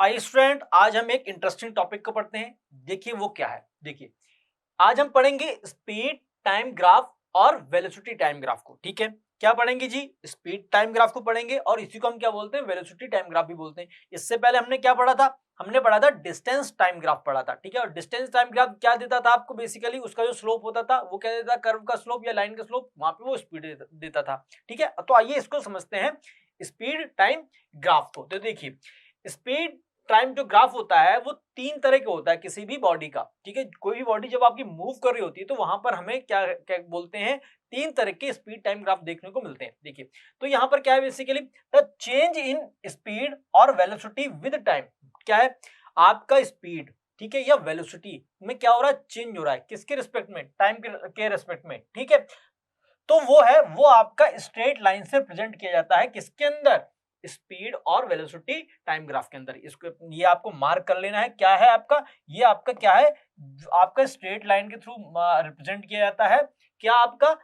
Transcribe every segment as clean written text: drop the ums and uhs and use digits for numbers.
आइए स्टूडेंट, आज हम एक इंटरेस्टिंग टॉपिक को पढ़ते हैं। देखिए वो क्या है। देखिए आज हम पढ़ेंगे स्पीड टाइम ग्राफ और वेलोसिटी टाइम ग्राफ को। ठीक है, क्या पढ़ेंगे जी? स्पीड टाइम ग्राफ को पढ़ेंगे और इसी को हम क्या बोलते हैं? वेलोसिटी टाइम ग्राफ भी बोलते हैं। इससे पहले हमने क्या पढ़ा था? हमने पढ़ा था डिस्टेंस टाइम ग्राफ पढ़ा था। ठीक है, और डिस्टेंस टाइम ग्राफ क्या देता था आपको? बेसिकली उसका जो स्लोप होता था वो क्या देता था? कर्व का स्लोप या लाइन का स्लोप, वहां पे वो स्पीड देता था। ठीक है, तो आइए इसको समझते हैं, स्पीड टाइम ग्राफ को। तो देखिए स्पीड टाइम जो ग्राफ होता है वो तीन तरह का होता है किसी भी बॉडी का। ठीक है, कोई भी बॉडी जब आपकी मूव कर रही होती है तो वहां पर हमें क्या क्या बोलते हैं? तीन तरह के स्पीड टाइम ग्राफ देखने को मिलते हैं। देखिए तो यहाँ पर क्या है? Basically the change in speed और वेलोसिटी विद टाइम। क्या है? आपका स्पीड, ठीक है, या वेलोसिटी में क्या हो रहा है? चेंज हो रहा है। किसके रिस्पेक्ट में? टाइम के रिस्पेक्ट में। ठीक है, तो वो है, वो आपका स्ट्रेट लाइन से प्रेजेंट किया जाता है किसके अंदर? स्पीड और वेलोसिटी टाइम ग्राफ के अंदर। इसको ये आपको मार्क कर लेना है। क्या है आपका? ये आपका क्या है? आपका स्ट्रेट लाइन के थ्रू रिप्रेजेंट किया जाता है। क्या आपका?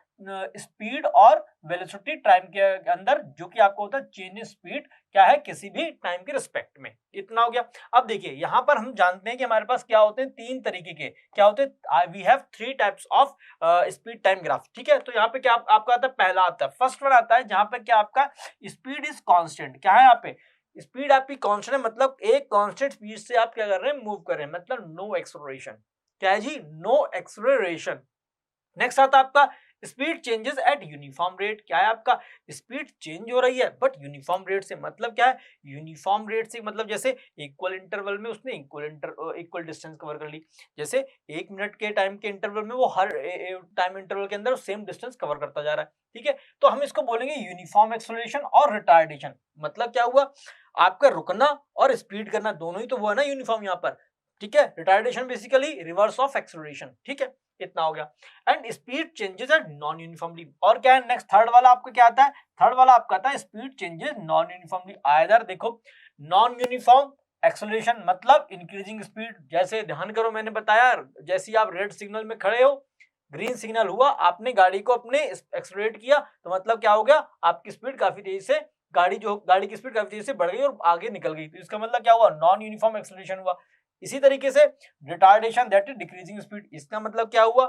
स्पीड और वेलोसिटी टाइम के अंदर, जो कि आपको होता है चेंज इन स्पीड, क्या है? किसी भी टाइम के रिस्पेक्ट में। इतना हो गया। अब देखिए यहाँ पर हम जानते हैं कि हमारे पास क्या होते हैं? तीन तरीके के। क्या होते हैं? We have three types of speed time graph. ठीक है, तो यहाँ पे क्या आपका आता है? पहला आता है, फर्स्ट वन आता है जहां पे क्या आपका स्पीड इज कांस्टेंट। क्या है यहाँ पे? स्पीड आपकी कांस्टेंट है, मतलब एक कांस्टेंट स्पीड से आप क्या कर रहे हैं? मूव कर रहे हैं, मतलब नो एक्सेलरेशन। क्या है जी? No acceleration. नेक्स्ट आता है आपका speed changes at uniform rate. क्या है आपका? स्पीड चेंज हो रही है बट यूनिफॉर्म रेट से। मतलब क्या है? यूनिफॉर्म रेट से मतलब जैसे इक्वल इंटरवल में उसने इक्वल डिस्टेंस कवर कर ली। जैसे 1 मिनट के टाइम के इंटरवल में वो हर टाइम इंटरवल के अंदर सेम डिस्टेंस कवर करता जा रहा है। ठीक है, तो हम इसको बोलेंगे यूनिफॉर्म एक्सेलरेशन और रिटार्डेशन। मतलब क्या हुआ? आपका रुकना और स्पीड करना दोनों ही तो वो है ना यूनिफॉर्म यहाँ पर। ठीक है, retardation basically reverse of acceleration. ठीक है, इतना हो गया। And speed changes are non uniformly. और क्या है नेक्स्ट? थर्ड वाला आपका क्या आता है? थर्ड वाला आपका आता है speed changes non uniformly. Either देखो नॉन यूनिफॉर्म एक्सेलरेशन मतलब इंक्रीजिंग स्पीड। जैसे ध्यान करो, मैंने बताया जैसे आप रेड सिग्नल में खड़े हो, ग्रीन सिग्नल हुआ, आपने गाड़ी को अपने एक्सेलरेट किया, तो मतलब क्या हो गया? आपकी स्पीड काफी तेजी से, गाड़ी की स्पीड काफी तेजी से बढ़ गई और आगे निकल गई। तो इसका मतलब क्या हुआ? नॉन यूनिफॉर्म एक्सेलरेशन हुआ। इसी तरीके से retardation that is decreasing speed. इसका मतलब क्या हुआ?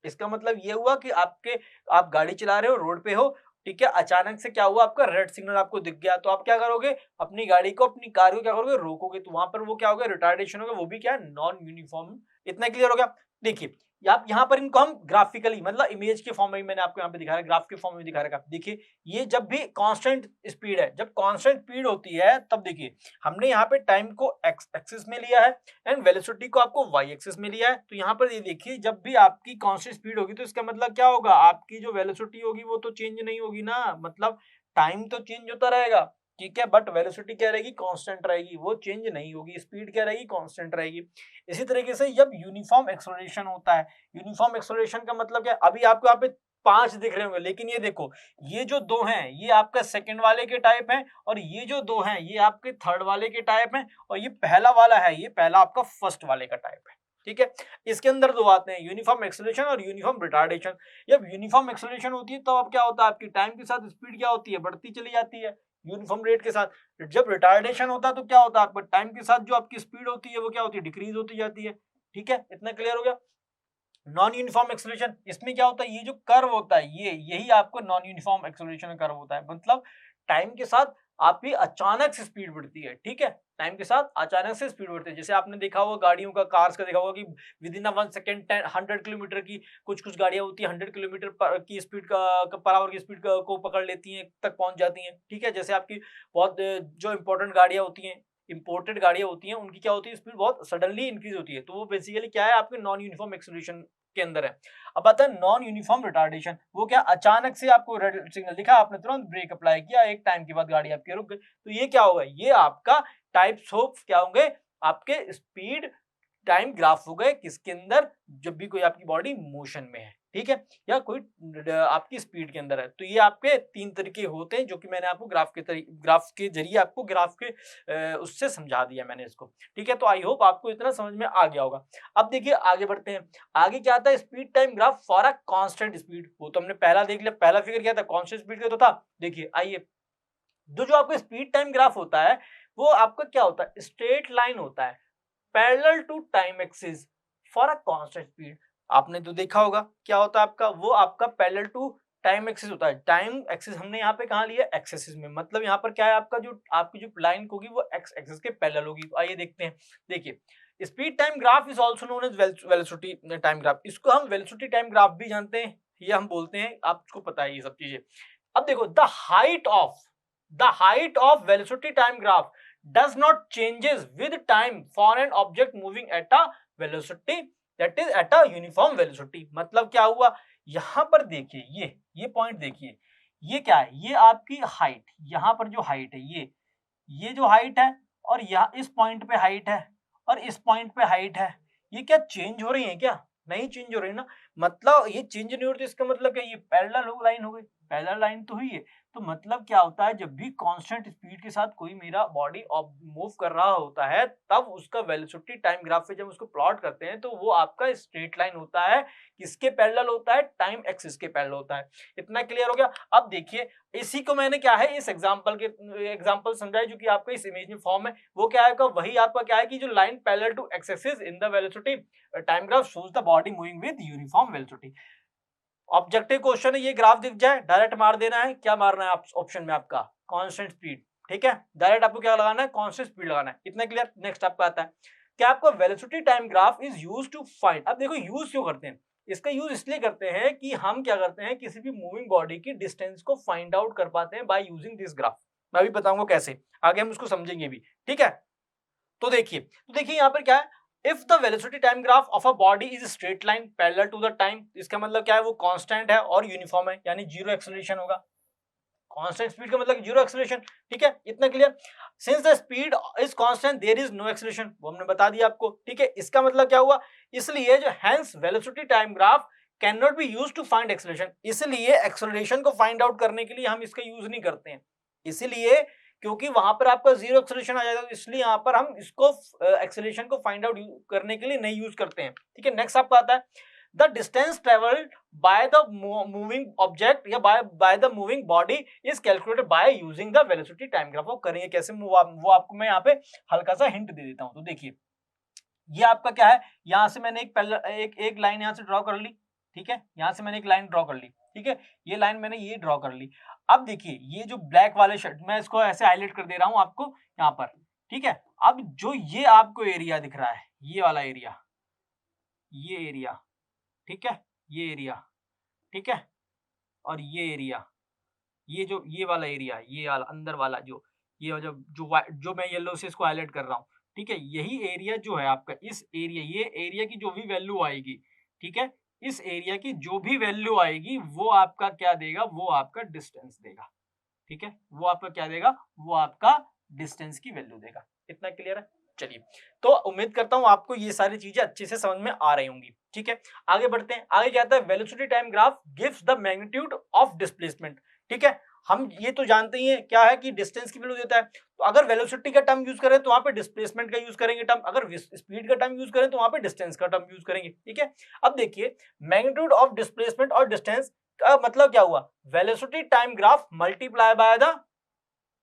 इसका मतलब ये हुआ कि आप गाड़ी चला रहे हो, रोड पे हो, ठीक है, अचानक से क्या हुआ? आपका रेड सिग्नल आपको दिख गया, तो आप क्या करोगे? अपनी गाड़ी को, अपनी कार को क्या करोगे? रोकोगे। तो वहां पर वो क्या होगा? रिटार्डेशन होगा, वो भी क्या है? Non uniform. इतना क्लियर हो गया? देखिए आप यहाँ पर इनको हम ग्राफिकली, मतलब इमेज के फॉर्म में मैंने आपको यहाँ पे दिखा रहा है, ग्राफ के फॉर्म में दिखा रखा है। देखिए ये जब भी कांस्टेंट स्पीड है, जब कांस्टेंट स्पीड होती है, तब देखिए हमने यहाँ पे टाइम को एक्स एक्सिस में लिया है एंड वेलोसिटी को आपको वाई एक्सिस में लिया है। तो यहाँ पर ये देखिए जब भी आपकी कांस्टेंट स्पीड होगी तो इसका मतलब क्या होगा? आपकी जो वेलोसिटी होगी वो तो चेंज नहीं होगी ना, मतलब टाइम तो चेंज होता रहेगा। ठीक है, बट वेलोसिटी क्या रहेगी? कांस्टेंट रहेगी, वो चेंज नहीं होगी। स्पीड क्या रहेगी? कांस्टेंट रहेगी। इसी तरीके से जब यूनिफॉर्म एक्सेलरेशन होता है, यूनिफॉर्म एक्सेलरेशन का मतलब क्या है? अभी आपको यहाँ पे 5 दिख रहे होंगे, लेकिन ये देखो, ये जो 2 हैं ये आपका सेकंड वाले के टाइप हैं, और ये जो 2 हैं ये आपके थर्ड वाले के टाइप हैं, और ये पहला वाला है, ये पहला आपका फर्स्ट वाले का टाइप है। ठीक है, इसके अंदर 2 आते हैं, यूनिफॉर्म एक्सेलरेशन और यूनिफॉर्म रिटार्डेशन। जब यूनिफॉर्म एक्सेलरेशन होती है तो अब क्या होता है? आपकी टाइम के साथ स्पीड क्या होती है? बढ़ती चली जाती है यूनिफॉर्म रेट के साथ। जब रिटार्डेशन होता है तो क्या होता है? आपका टाइम के साथ जो आपकी स्पीड होती है वो क्या होती है? डिक्रीज होती जाती है। ठीक है, इतना क्लियर हो गया? नॉन यूनिफॉर्म एक्सेलरेशन, इसमें क्या होता है? ये जो कर्व होता है, ये यही आपको नॉन यूनिफॉर्म एक्सेलरेशन कर्व होता है। मतलब टाइम के साथ आपकी अचानक से स्पीड बढ़ती है। ठीक है, टाइम के साथ अचानक से स्पीड बढ़ती है। जैसे आपने देखा होगा गाड़ियों का, कार्स का देखा होगा कि with in a 1 second 100 kilometre की, कुछ गाड़ियां होती है 100 किलोमीटर की स्पीड पर आवर की स्पीड को पकड़ लेती हैं, तक पहुंच जाती हैं। ठीक है, जैसे आपकी बहुत जो इंपॉर्टेंट गाड़ियां होती हैं, इंपोर्टेड गाड़ियां होती हैं, उनकी क्या होती है? स्पीड बहुत सडनली इंक्रीज होती है। तो वो बेसिकली क्या है? आपके नॉन यूनिफॉर्म एक्सेलरेशन के अंदर है। अब आता है नॉन यूनिफॉर्म रिटार्डेशन। वो क्या? अचानक से आपको रेड सिग्नल दिखा, आपने तुरंत ब्रेक अप्लाई किया, एक टाइम के बाद गाड़ी आपकी रुक गई, तो ये क्या होगा? ये आपका टाइप्स ऑफ क्या होंगे? आपके स्पीड टाइम ग्राफ हो गए किसके अंदर? जब भी कोई आपकी बॉडी मोशन में है, ठीक है, या कोई आपकी स्पीड के अंदर है। तो ये आपके 3 तरीके होते हैं, जो कि मैंने आपको ग्राफ के जरिए आपको ग्राफ के उससे समझा दिया मैंने इसको। ठीक है, तो आई होप आपको इतना समझ में आ गया होगा। अब देखिए आगे बढ़ते हैं। आगे क्या आता है? Speed time graph for a constant speed. वो तो हमने पहला देख लिया, पहला फिगर क्या था? कांस्टेंट स्पीड का तो था। देखिए आइए, जो आपका स्पीड टाइम ग्राफ होता है वो आपका क्या होता है, स्ट्रेट लाइन होता है parallel to time axis for a constant speed. आपने तो देखा होगा क्या होता है आपका, वो आपका पैरेलल टू टाइम एक्सिस होता है। टाइम एक्सिस हमने यहाँ पे कहाँ लिया, एक्स एक्सिस में, मतलब यहाँ पर क्या है आपका, जो आपकी जो लाइन होगी वो एक्स एक्सिस के पैरेलल होगी। तो आइए देखते हैं। देखिए speed time graph is also known as velocity time graph, इसको हम वेलोसिटी टाइम ग्राफ भी जानते हैं, ये हम बोलते हैं, आपको पता है ये सब चीजें। अब देखो the height of velocity time graph does not changes with time for an object moving at a velocity that is at a uniform velocity। मतलब क्या हुआ, यहां पर देखिए ये पॉइंट देखिए, ये क्या है, ये आपकी हाइट, यहां पर जो हाइट है ये जो हाइट है, और यहाँ इस पॉइंट पे हाइट है और इस पॉइंट पे हाइट है, ये क्या चेंज हो रही है क्या, नहीं चेंज हो रही ना। मतलब ये चेंज नहीं हो रही तो इसका मतलब क्या, ये पैरेलल लाइन हो गई, पैरेलल लाइन तो हुई है। तो मतलब क्या होता है, जब भी कांस्टेंट स्पीड के साथ कोई मेरा बॉडी मूव कर रहा होता है, तब उसका वेलोसिटी टाइम ग्राफ पे जब उसको प्लॉट करते हैं तो वो आपका स्ट्रेट लाइन होता है, किसके पैरेलल होता है, टाइम एक्सिस के पैरेलल होता है। इतना क्लियर हो गया। अब देखिए इसी को मैंने क्या है, इस एग्जांपल समझाया जो कि आपका इस इमेज में फॉर्म है, वो क्या है, वही आपका क्या है कि जो line parallel to X axis in the velocity time graph shows the body moving with uniform velocity. Objective question है, ये ग्राफ दिख जाए डायरेक्ट मार देना है, क्या मारना है आप ऑप्शन में, आपका कांस्टेंट स्पीड। ठीक है, डायरेक्ट आपको क्या लगाना है, कांस्टेंट स्पीड लगाना है। इतना क्लियर। नेक्स्ट आपका आता है क्या, आपका velocity time graph is used to find. अब देखो यूज क्यों करते हैं, इसका यूज इसलिए करते हैं कि हम क्या करते हैं, किसी भी मूविंग बॉडी की डिस्टेंस को फाइंड आउट कर पाते हैं बाय यूजिंग दिस ग्राफ। मैं भी बताऊंगा कैसे, आगे हम उसको समझेंगे भी। ठीक है, तो देखिए यहाँ पर क्या है, if the velocity time graph of a body is straight line parallel to the time, इसका मतलब क्या है, वो कांस्टेंट है और यूनिफॉर्म है, यानी जीरो एक्सेलरेशन होगा। कांस्टेंट स्पीड का मतलब जीरो एक्सेलरेशन। ठीक है, इतना clear. Since the speed is constant there is no acceleration, वो हमने बता दिया आपको। ठीक है, इसका मतलब क्या हुआ, इसलिए जो hence velocity time graph can not be used to find acceleration, इसलिए एक्सेलरेशन को फाइंड आउट करने के लिए हम इसका यूज नहीं करते हैं, इसलिए क्योंकि वहां पर आपका जीरो एक्सेलरेशन आ जाएगा, तो इसलिए यहां पर हम इसको एक्सेलरेशन को फाइंड आउट करने के लिए नहीं यूज करते हैं। ठीक है, नेक्स्ट आपका आता है the distance travelled by the moving object या by the moving body is calculated by using the velocity time graph. वो करेंगे कैसे, वो आपको मैं यहाँ पे हल्का सा हिंट दे देता हूँ। तो देखिए ये आपका क्या है, यहाँ से मैंने एक लाइन यहाँ से ड्रॉ कर ली। ठीक है, यहाँ से मैंने एक लाइन ड्रॉ कर ली। ठीक है, ये लाइन मैंने ये ड्रॉ कर ली। अब देखिए ये जो ब्लैक वाले शर्ट, मैं इसको ऐसे हाईलाइट कर दे रहा हूँ आपको यहाँ पर। ठीक है, अब जो ये आपको एरिया दिख रहा है, ये वाला एरिया, ये एरिया, ठीक है, ये एरिया, ठीक है, और ये एरिया, ये वाला एरिया, ये वाला अंदर वाला जो मैं येलो से इसको हाईलाइट कर रहा हूँ। ठीक है, यही एरिया जो है आपका, इस एरिया, ये एरिया की जो भी वैल्यू आएगी, ठीक है, इस एरिया की जो भी वैल्यू आएगी वो आपका क्या देगा, वो आपका डिस्टेंस देगा। ठीक है, वो आपका क्या देगा, वो आपका डिस्टेंस की वैल्यू देगा। इतना क्लियर है। चलिए, तो उम्मीद करता हूं आपको ये सारी चीजें अच्छे से समझ में आ रही होंगी। ठीक है, आगे बढ़ते हैं। आगे क्या आता है, velocity time graph gives the magnitude of displacement. ठीक है, हम ये तो जानते ही हैं क्या है कि डिस्टेंस की वैल्यू देता है, तो अगर वेलोसिटी का टर्म यूज करें तो वहां पे डिस्प्लेसमेंट का यूज करेंगे टर्म, अगर स्पीड का टर्म यूज करें तो वहां पे डिस्टेंस का टर्म यूज करेंगे। ठीक है, अब देखिए मैग्नीट्यूड ऑफ डिस्प्लेसमेंट और डिस्टेंस का मतलब क्या हुआ, velocity time graph multiply by the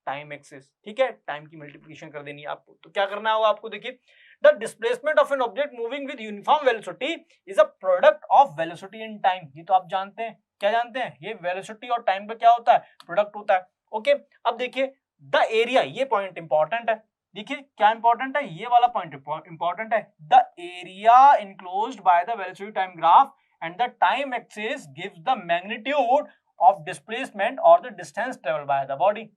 time axis. ठीक है, टाइम की मल्टीप्लिकेशन कर देनी है आपको। तो क्या करना होगा आपको, देखिए the displacement of an object moving with uniform velocity is a product of velocity in time. ये तो आप जानते हैं, क्या जानते हैं, ये वेलोसिटी और टाइम का क्या होता है, प्रोडक्ट होता है। ओके, अब देखिए द एरिया, ये पॉइंट इंपॉर्टेंट है। देखिए क्या इंपॉर्टेंट है, ये वाला पॉइंट इंपॉर्टेंट है। The area enclosed by the velocity time graph and the time axis gives the magnitude of displacement और the distance travelled by the body.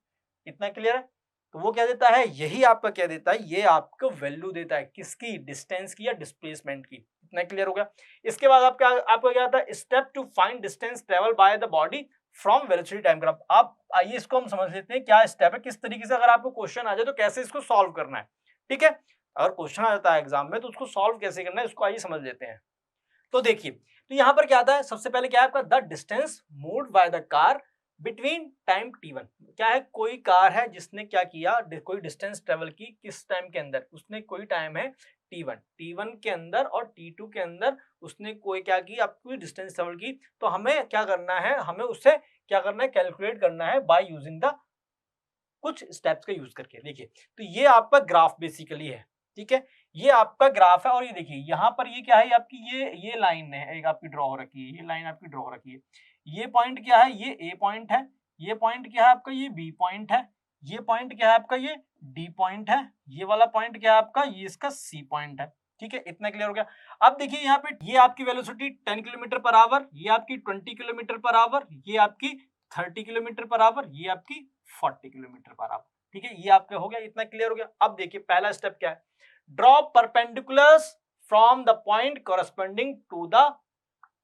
इतना क्लियर है। तो वो क्या देता है, यही आपका क्या देता है, ये आपको वैल्यू देता है, किसकी, डिस्टेंस की या डिस्प्लेसमेंट की। इतना क्लियर हो गया। इसके बाद आपका क्या आता है, step to find distance travel by the body from velocity time graph. आप आइए इसको हम समझ लेते हैं क्या स्टेप है, किस तरीके से अगर आपको क्वेश्चन आ जाए तो कैसे इसको सॉल्व करना है। ठीक है, अगर क्वेश्चन आ जाता है एग्जाम में तो उसको सॉल्व कैसे करना है, इसको आइए समझ लेते हैं। तो देखिए, तो यहां पर क्या आता है, सबसे पहले क्या है आपका, the distance moved by the car between time t1। क्या है, कोई कार है जिसने क्या किया, कोई डिस्टेंस ट्रेवल की, किस टाइम के अंदर, उसने कोई टाइम है t1 के अंदर और t2 के अंदर उसने कोई क्या की, आपको डिस्टेंस ट्रेवल की। तो हमें क्या करना है, हमें उससे क्या करना है, कैलकुलेट करना है बाय यूजिंग द कुछ स्टेप्स का यूज करके। देखिए तो ये आपका ग्राफ बेसिकली है, ठीक है, ये आपका ग्राफ है और ये देखिए यहाँ पर ये क्या है, आपकी ये लाइन है, एक आपकी ड्रॉ हो रखी है, ये लाइन आपकी ड्रॉ हो रखी है, ये पॉइंट क्या है, ये ए पॉइंट है, ये पॉइंट क्या है आपका, ये बी पॉइंट है, ये पॉइंट क्या है आपका, ये डी पॉइंट है, ये वाला पॉइंट क्या है आपका, ये इसका सी पॉइंट है, ठीक है, इतना क्लियर हो गया। अब देखिए यहाँ पे ये आपकी वेलोसिटी 10 किलोमीटर पर आवर, ये आपकी 20 किलोमीटर पर आवर, ये आपकी 30 किलोमीटर पर आवर, ये आपकी 40 किलोमीटर पर आवर, ठीक है, ये आपका हो गया, इतना क्लियर हो गया। अब देखिए पहला स्टेप क्या है, draw perpendiculars from the point corresponding to the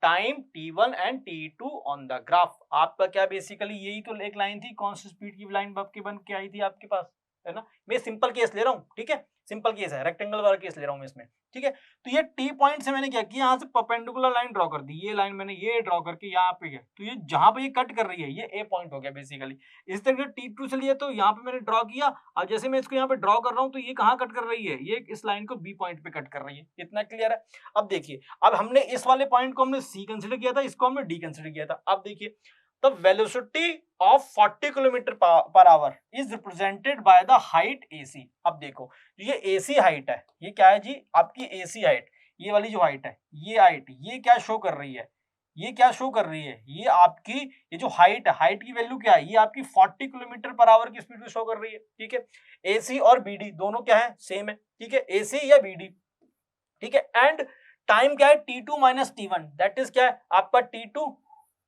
time t1 and t2 on the graph. आपका क्या बेसिकली यही तो एक लाइन थी, कौन सी स्पीड की लाइन आपके बन के आई थी आपके पास, है ना। मैं सिंपल केस ले रहा हूँ, ठीक है, सिंपल केस है, रेक्टेंगल वाला केस ले रहा हूँ मैं इसमें, ठीक है। तो ये टी पॉइंट से मैंने क्या किया, यहाँ से परपेंडिकुलर लाइन ड्रॉ कर दी, ये लाइन मैंने ये ड्रॉ करके यहाँ पे गया, तो ये जहां पे ये कट कर रही है ये ए पॉइंट हो गया बेसिकली। इस तरह से T2 से लिए तो यहाँ पे मैंने ड्रॉ किया, अब जैसे मैं इसको यहाँ पे ड्रॉ कर रहा हूँ तो ये कहाँ कट कर रही है, ये इस लाइन को बी पॉइंट पे कट कर रही है, इतना क्लियर है। अब देखिए, अब हमने इस वाले पॉइंट को हमने सी कंसिडर किया था, इसको हमने डी कंसिडर किया था। अब देखिए the velocity of 40 kilometre per hour is represented by the height AC। अब देखो ये AC हाइट है, ये क्या है जी, आपकी AC हाइट, ये वाली जो हाइट है, ये हाइट, ये क्या शो कर रही है, ये क्या शो कर रही है, ये आपकी ये जो हाइट है, हाइट की वैल्यू क्या है, ये आपकी 40 किलोमीटर पर आवर की स्पीड को शो कर रही है, ठीक है। AC और BD दोनों क्या है, सेम है, ठीक है, AC या BD, ठीक है। एंड टाइम क्या है, T2 minus T1, that is क्या है आपका T2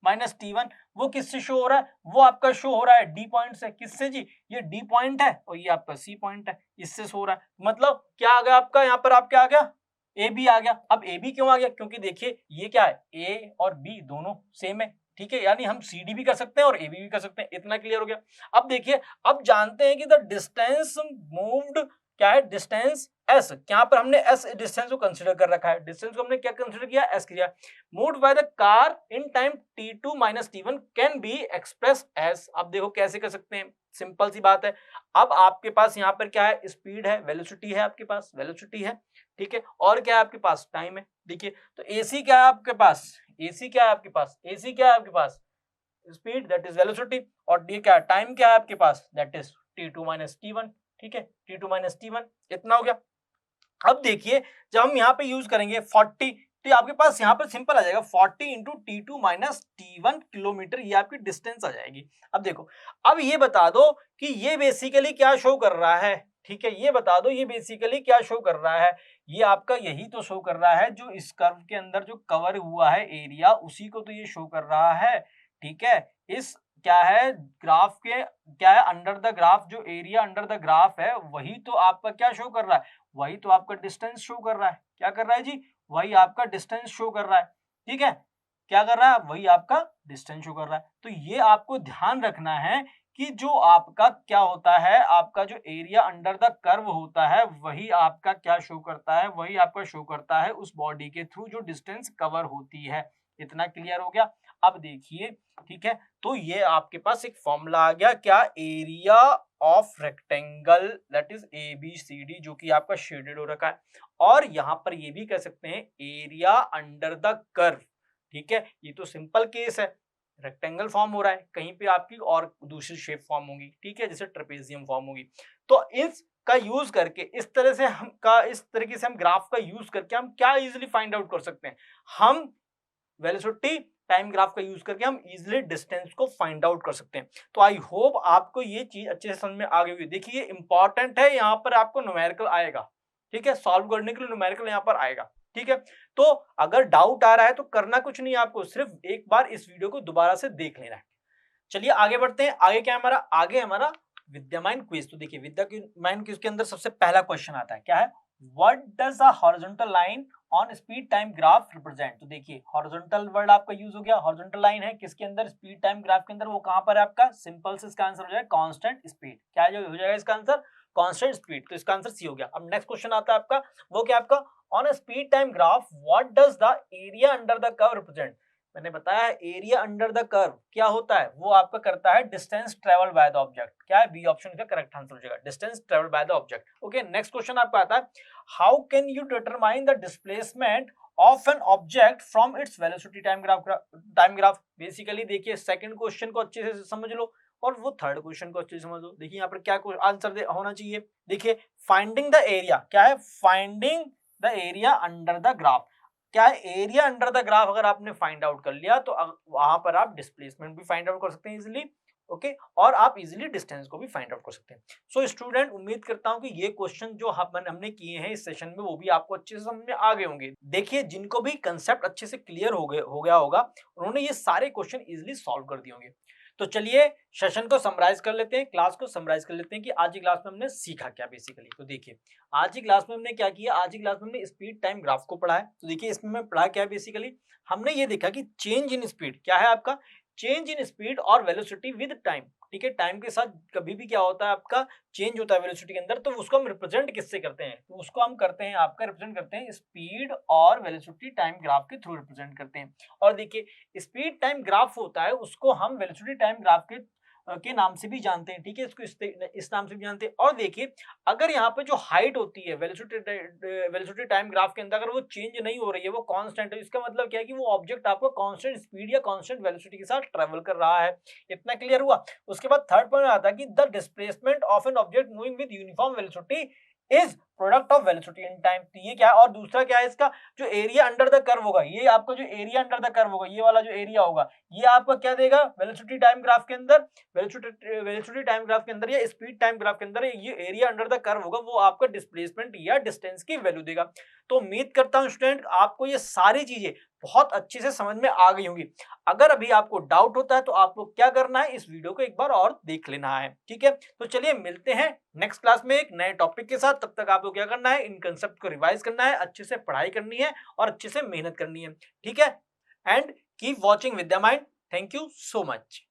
माइनस T1, वो किससे शो हो रहा है, वो आपका शो हो रहा है डी पॉइंट से, किससे जी, ये डी पॉइंट है और ये आपका सी पॉइंट है, इससे शो हो रहा है। मतलब क्या आ गया आपका, यहाँ पर आप क्या आ गया, ए बी आ गया। अब ए बी क्यों आ गया, क्योंकि देखिए ये क्या है, ए और बी दोनों सेम है, ठीक है, यानी हम सी डी भी कर सकते हैं और ए बी भी कर सकते हैं, इतना क्लियर हो गया। अब देखिए, अब जानते हैं कि द डिस्टेंस मूव्ड क्या है, डिस्टेंस एस, यहाँ पर हमने एस डिस्टेंस को कंसीडर कर रखा है, डिस्टेंस को हमने क्या कंसीडर किया, एस किया। Moved by the car in time t2 minus t1 can be express as. अब देखो कैसे कर सकते हैं, सिंपल सी बात है। अब आपके पास यहाँ पर क्या है, स्पीड है, वेलोसिटी है, आपके पास वेलोसिटी है, ठीक है, और क्या है आपके पास, टाइम है। देखिए तो AC क्या है आपके पास, AC क्या है आपके पास, AC क्या है आपके पास, स्पीड दैट इज वेलोसिटी, और ये क्या है, टाइम क्या है आपके पास, that is t2 minus t1, ठीक है, t2 माइनस t1, इतना हो गया। अब देखिए जब हम यहाँ पे यूज करेंगे 40, तो आपके पास यहाँ पर सिंपल आ जाएगा 40 into T2 minus T1 kilometre, ये आपकी डिस्टेंस आ जाएगी। अब देखो, अब ये बता दो कि ये बेसिकली क्या शो कर रहा है, ठीक है, ये बता दो ये बेसिकली क्या शो कर रहा है, ये आपका यही तो शो कर रहा है, जो इस कर्व के अंदर जो कवर हुआ है एरिया, उसी को तो ये शो कर रहा है, ठीक है। इस क्या है ग्राफ के, क्या है अंडर द ग्राफ, जो एरिया अंडर द ग्राफ है वही तो आपका क्या शो कर रहा है, वही तो आपका डिस्टेंस शो कर रहा है। क्या कर रहा है जी, वही आपका डिस्टेंस शो कर रहा है, ठीक है, क्या कर रहा है, वही आपका डिस्टेंस शो कर रहा है। तो ये आपको ध्यान रखना है कि जो आपका क्या होता है, आपका जो एरिया अंडर द कर्व होता है वही आपका क्या शो करता है, वही आपका शो करता है उस बॉडी के थ्रू जो डिस्टेंस कवर होती है। इतना क्लियर हो गया। अब देखिए, ठीक है, तो ये आपके पास एक फॉर्मूला आ गया, क्या, area of rectangle that is ABCD, जो कि आपका शेडेड हो रखा है, और यहां पर ये भी कह सकते हैं एरिया अंडर द कर्व, ठीक है। ये तो सिंपल केस है, रेक्टेंगल फॉर्म हो रहा है, कहीं पे आपकी और दूसरी शेप फॉर्म होगी, ठीक है, जैसे ट्रेपेजियम फॉर्म होगी। तो इसका यूज करके इस तरीके से हम ग्राफ का यूज करके हम क्या इजीली फाइंड आउट कर सकते हैं, हम वेलोसिटी टाइम ग्राफ का यूज करके हम इजीली डिस्टेंस को फाइंड आउट कर सकते हैं। तो आई होप आपको ये चीज अच्छे से समझ में आ गई होगी। देखिए ये इंपॉर्टेंट है, यहाँ पर आपको न्यूमेरिकल आएगा, ठीक है, सॉल्व करने के लिए न्यूमेरिकल यहाँ पर आएगा, ठीक है। तो अगर डाउट आ रहा है तो करना कुछ नहीं, आपको सिर्फ एक बार इस वीडियो को दोबारा से देख लेना है। चलिए आगे बढ़ते हैं, आगे क्या हमारा, आगे हमारा विद्यमान क्विज। तो देखिए विद्यमान क्विज के अंदर सबसे पहला क्वेश्चन आता है, क्या है, what does a horizontal line on speed time graph represent. तो देखिए हॉरिजॉन्टल वर्ड आपका यूज हो गया, हॉरिजॉन्टल लाइन है किसके अंदर, स्पीड टाइम ग्राफ के अंदर, वो कहां पर है आपका, सिंपल से इसका आंसर हो जाएगा कांस्टेंट स्पीड। क्या जो हो जाएगा इसका आंसर, कांस्टेंट स्पीड, तो इसका आंसर सी हो गया। अब नेक्स्ट क्वेश्चन आता है आपका, वो क्या आपका, on a speed time graph what does the area under the curve represent. मैंने बताया एरिया अंडर द कर्व क्या होता है, वो आपका करता है distance travelled by the object. क्या है, बी ऑप्शन का करेक्ट आंसर हो जाएगा, distance travelled by the object. Okay, next question आपका आता है, how can you determine the displacement of an object from its velocity time graph. Basically देखिए second question को अच्छे से समझ लो और वो थर्ड क्वेश्चन को अच्छे से समझ लो। देखिए यहाँ पर क्या आंसर होना चाहिए, देखिए फाइंडिंग द एरिया, क्या है, finding the area under the graph. क्या है, एरिया अंडर द ग्राफ अगर आपने फाइंड आउट कर लिया तो वहां पर आप डिस्प्लेसमेंट भी फाइंड आउट कर सकते हैं इजिली, ओके, और आप इजिली डिस्टेंस को भी फाइंड आउट कर सकते हैं। सो स्टूडेंट, उम्मीद करता हूं कि ये क्वेश्चन जो हमने किए हैं इस सेशन में वो भी आपको अच्छे से समझ में आ गए होंगे। देखिए जिनको भी कंसेप्ट अच्छे से क्लियर हो गया होगा, उन्होंने ये सारे क्वेश्चन इजिली सॉल्व कर दिए होंगे। तो चलिए सेशन को समराइज कर लेते हैं, क्लास को समराइज कर लेते हैं कि आज की क्लास में हमने सीखा क्या बेसिकली। तो देखिए आज की क्लास में हमने क्या किया, आज की क्लास में हमने स्पीड टाइम ग्राफ को पढ़ा है। तो देखिए इसमें मैं पढ़ा क्या बेसिकली, हमने ये देखा कि चेंज इन स्पीड क्या है आपका, चेंज इन स्पीड और वेलोसिटी विद टाइम, ठीक है, टाइम के साथ कभी भी क्या होता है आपका चेंज होता है वेलोसिटी के अंदर, तो उसको हम रिप्रेजेंट किससे करते हैं, तो उसको हम करते हैं आपका रिप्रेजेंट करते हैं स्पीड और वेलोसिटी टाइम ग्राफ के थ्रू रिप्रेजेंट करते हैं। और देखिए स्पीड टाइम ग्राफ होता है उसको हम वेलोसिटी टाइम ग्राफ के नाम से भी जानते हैं, ठीक है, इसको इस नाम से भी जानते हैं। और देखिए अगर यहाँ पे जो हाइट होती है वेलोसिटी टाइम ग्राफ के अंदर अगर वो चेंज नहीं हो रही है, वो कांस्टेंट है, इसका मतलब क्या है कि वो ऑब्जेक्ट आपको कांस्टेंट स्पीड या कांस्टेंट वेलोसिटी के साथ ट्रेवल कर रहा है। इतना क्लियर हुआ। उसके बाद थर्ड पॉइंट आता है कि the displacement of an object moving with uniform velocity is product of velocity in time. तो ये क्या है, और दूसरा क्या है इसका, जो एरिया अंडर द कर्व होगा, ये आपका जो एरिया अंडर द कर्व होगा, ये वाला जो एरिया होगा, ये आपका क्या देगा वेलोसिटी टाइम ग्राफ के अंदर, वेलोसिटी टाइम ग्राफ के अंदर या स्पीड टाइम ग्राफ के अंदर ये एरिया अंडर द कर्व होगा, वो आपका डिस्प्लेसमेंट या डिस्टेंस की वैल्यू देगा। तो उम्मीद करता हूं स्टूडेंट आपको ये सारी चीजें बहुत अच्छे से समझ में आ गई होंगी। अगर अभी आपको डाउट होता है तो आपको क्या करना है, इस वीडियो को एक बार और देख लेना है, ठीक है। तो चलिए मिलते हैं नेक्स्ट क्लास में एक नए टॉपिक के साथ। तब तक आपको क्या करना है, इन कंसेप्ट को रिवाइज करना है, अच्छे से पढ़ाई करनी है और अच्छे से मेहनत करनी है, ठीक है। And keep watching Vidya mind. Thank you so much.